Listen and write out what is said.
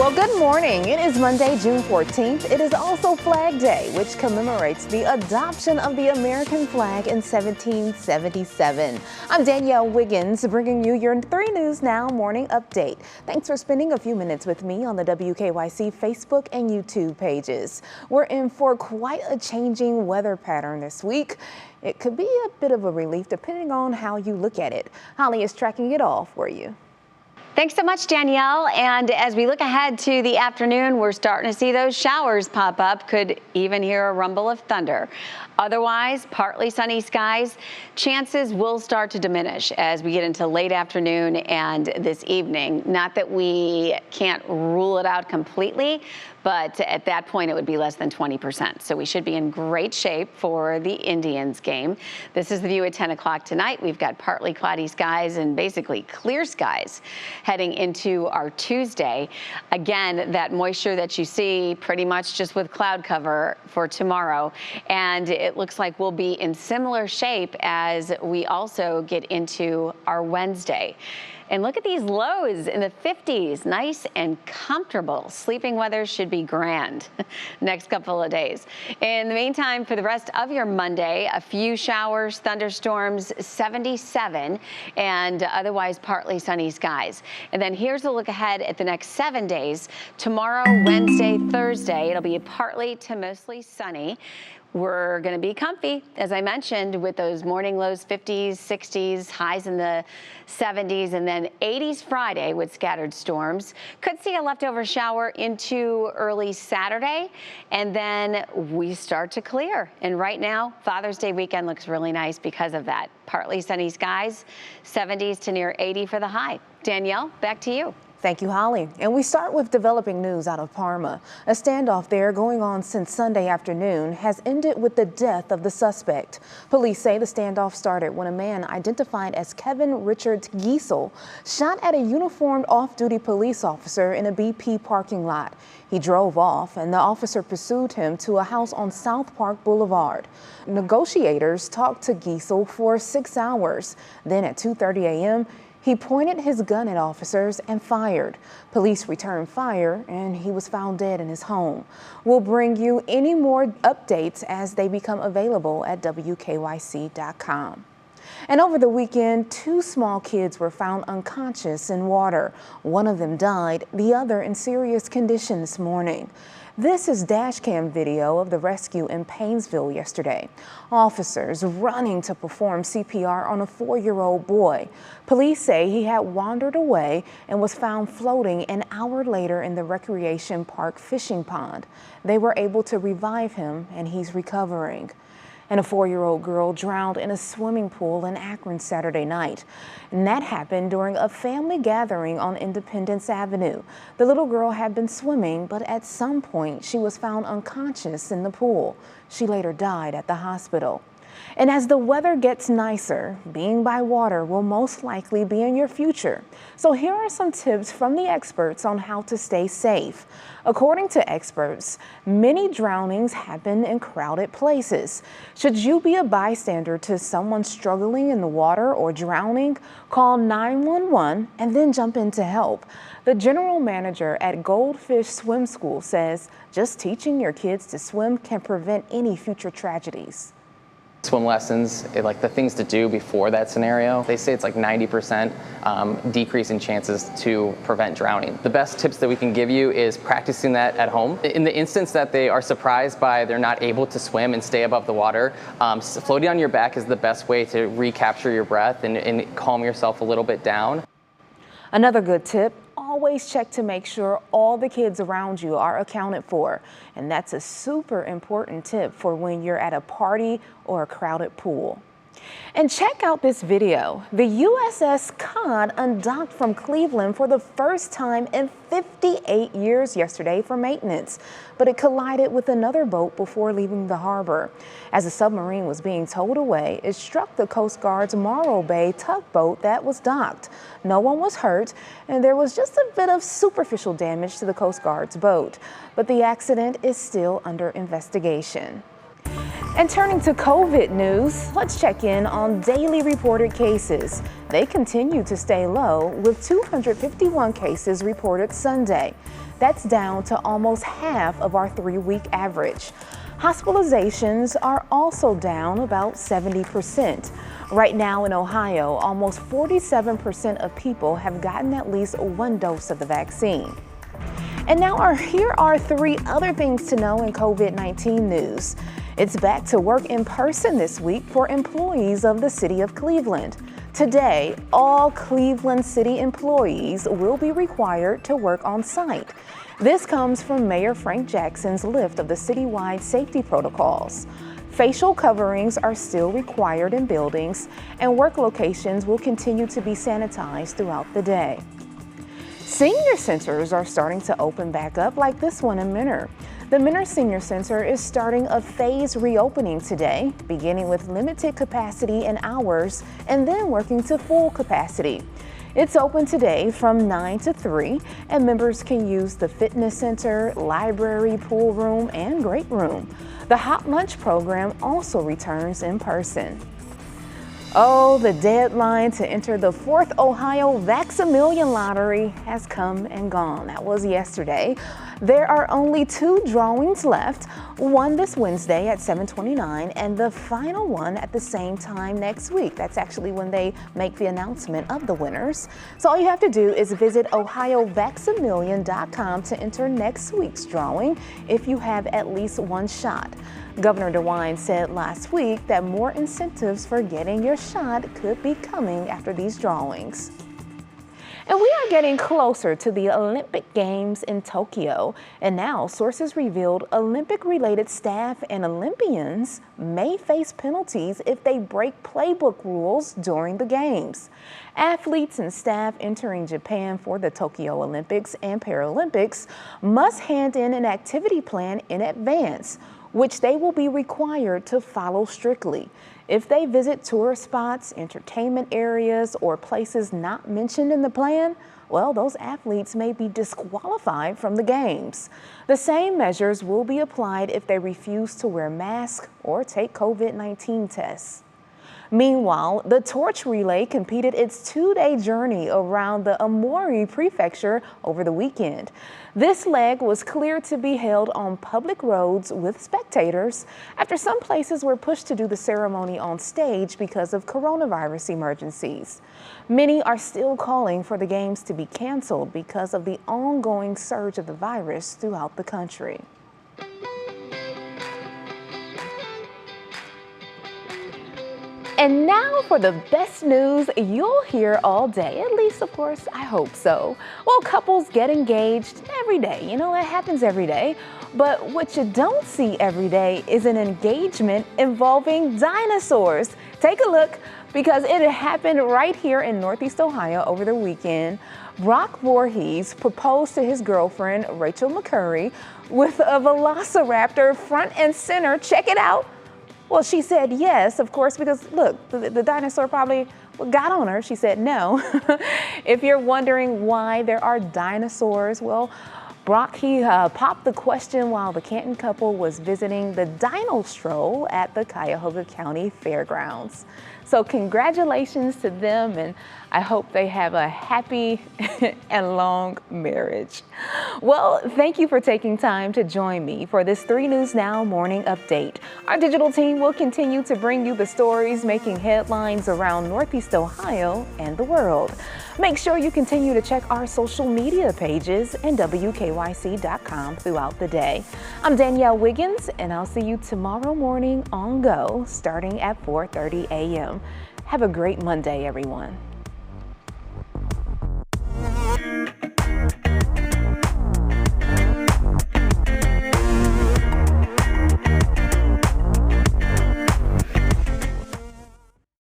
Well, good morning. It is Monday, June 14th. It is also Flag Day, which commemorates the adoption of the American flag in 1777. I'm Danielle Wiggins, bringing you your 3 News Now morning update. Thanks for spending a few minutes with me on the WKYC Facebook and YouTube pages. We're in for quite a changing weather pattern this week. It could be a bit of a relief depending on how you look at it. Hollie is tracking it all for you. Thanks so much, Danielle. And as we look ahead to the afternoon, we're starting to see those showers pop up. Could even hear a rumble of thunder. Otherwise, partly sunny skies. Chances will start to diminish as we get into late afternoon and this evening. Not that we can't rule it out completely, but at that point it would be less than 20%. So we should be in great shape for the Indians game. This is the view at 10 o'clock tonight. We've got partly cloudy skies and basically clear skies heading into our Tuesday. Again, that moisture that you see pretty much just with cloud cover for tomorrow. And it looks like we'll be in similar shape as we also get into our Wednesday. And look at these lows in the 50s, nice and comfortable. Sleeping weather should be grand next couple of days. In the meantime, for the rest of your Monday, a few showers, thunderstorms, 77, and otherwise partly sunny skies. And then here's a look ahead at the next 7 days. Tomorrow, Wednesday, Thursday, it'll be partly to mostly sunny. We're going to be comfy, as I mentioned, with those morning lows, 50s, 60s, highs in the 70s, and then 80s Friday with scattered storms. Could see a leftover shower into early Saturday, and then we start to clear. And right now, Father's Day weekend looks really nice because of that. Partly sunny skies, 70s to near 80 for the high. Danielle, back to you. Thank you, Hollie. And we start with developing news out of Parma. A standoff there going on since Sunday afternoon has ended with the death of the suspect. Police say the standoff started when a man identified as Kevin Richards Giesel shot at a uniformed off-duty police officer in a BP parking lot. He drove off and the officer pursued him to a house on South Park Boulevard. Negotiators talked to Giesel for 6 hours. Then at 2:30 a.m., he pointed his gun at officers and fired. Police returned fire and he was found dead in his home. We'll bring you any more updates as they become available at WKYC.com. And over the weekend, 2 small kids were found unconscious in water. One of them died, the other in serious condition this morning. This is dashcam video of the rescue in Painesville yesterday. Officers running to perform CPR on a 4-year-old boy. Police say he had wandered away and was found floating an hour later in the recreation park fishing pond. They were able to revive him and he's recovering. And a 4-year-old girl drowned in a swimming pool in Akron Saturday night. And that happened during a family gathering on Independence Avenue. The little girl had been swimming, but at some point she was found unconscious in the pool. She later died at the hospital. And as the weather gets nicer, being by water will most likely be in your future. So here are some tips from the experts on how to stay safe. According to experts, many drownings happen in crowded places. Should you be a bystander to someone struggling in the water or drowning, call 911 and then jump in to help. The general manager at Goldfish Swim School says just teaching your kids to swim can prevent any future tragedies. Swim lessons, like the things to do before that scenario, they say it's like 90% decrease in chances to prevent drowning. The best tips that we can give you is practicing that at home. In the instance that they are surprised by they're not able to swim and stay above the water, floating on your back is the best way to recapture your breath and calm yourself a little bit down. Another good tip, always check to make sure all the kids around you are accounted for. And that's a super important tip for when you're at a party or a crowded pool. And check out this video. The USS Cod undocked from Cleveland for the first time in 58 years yesterday for maintenance, but it collided with another boat before leaving the harbor. As the submarine was being towed away, it struck the Coast Guard's Morro Bay tugboat that was docked. No one was hurt, and there was just a bit of superficial damage to the Coast Guard's boat, but the accident is still under investigation. And turning to COVID news, let's check in on daily reported cases. They continue to stay low with 251 cases reported Sunday. That's down to almost half of our 3-week average. Hospitalizations are also down about 70%. Right now in Ohio, almost 47% of people have gotten at least one dose of the vaccine. And now here are 3 other things to know in COVID-19 news. It's back to work in person this week for employees of the city of Cleveland. Today, all Cleveland city employees will be required to work on site. This comes from Mayor Frank Jackson's lift of the citywide safety protocols. Facial coverings are still required in buildings, and work locations will continue to be sanitized throughout the day. Senior centers are starting to open back up, like this one in Mentor. The Mentor Senior Center is starting a phased reopening today, beginning with limited capacity and hours, and then working to full capacity. It's open today from 9 to 3, and members can use the fitness center, library, pool room, and great room. The hot lunch program also returns in person. Oh, the deadline to enter the 4th Ohio Vaccination Lottery has come and gone. That was yesterday. There are only 2 drawings left, one this Wednesday at 7:29 and the final one at the same time next week. That's actually when they make the announcement of the winners. So all you have to do is visit OhioVaccamillion.com to enter next week's drawing if you have at least one shot. Governor DeWine said last week that more incentives for getting your shot could be coming after these drawings. And we are getting closer to the Olympic Games in Tokyo, and now sources revealed Olympic-related staff and Olympians may face penalties if they break playbook rules during the Games. Athletes and staff entering Japan for the Tokyo Olympics and Paralympics must hand in an activity plan in advance, which they will be required to follow strictly. If they visit tourist spots, entertainment areas, or places not mentioned in the plan, well, those athletes may be disqualified from the Games. The same measures will be applied if they refuse to wear masks or take COVID-19 tests. Meanwhile, the torch relay completed its 2-day journey around the Amori prefecture over the weekend. This leg was cleared to be held on public roads with spectators after some places were pushed to do the ceremony on stage because of coronavirus emergencies. Many are still calling for the Games to be canceled because of the ongoing surge of the virus throughout the country. And now for the best news you'll hear all day, at least, of course, I hope so. Well, couples get engaged every day. You know, it happens every day. But what you don't see every day is an engagement involving dinosaurs. Take a look, because it happened right here in Northeast Ohio over the weekend. Brock Voorhees proposed to his girlfriend, Rachel McCurry, with a velociraptor front and center. Check it out. Well, she said yes, of course, because look, the dinosaur probably got on her. She said no. If you're wondering why there are dinosaurs, well, Brock, he popped the question while the Canton couple was visiting the Dino Stroll at the Cuyahoga County Fairgrounds. So congratulations to them, and I hope they have a happy and long marriage. Well, thank you for taking time to join me for this 3 News Now morning update. Our digital team will continue to bring you the stories making headlines around Northeast Ohio and the world. Make sure you continue to check our social media pages and WKYC.com throughout the day. I'm Danielle Wiggins, and I'll see you tomorrow morning on Go, starting at 4:30 a.m. Have a great Monday, everyone.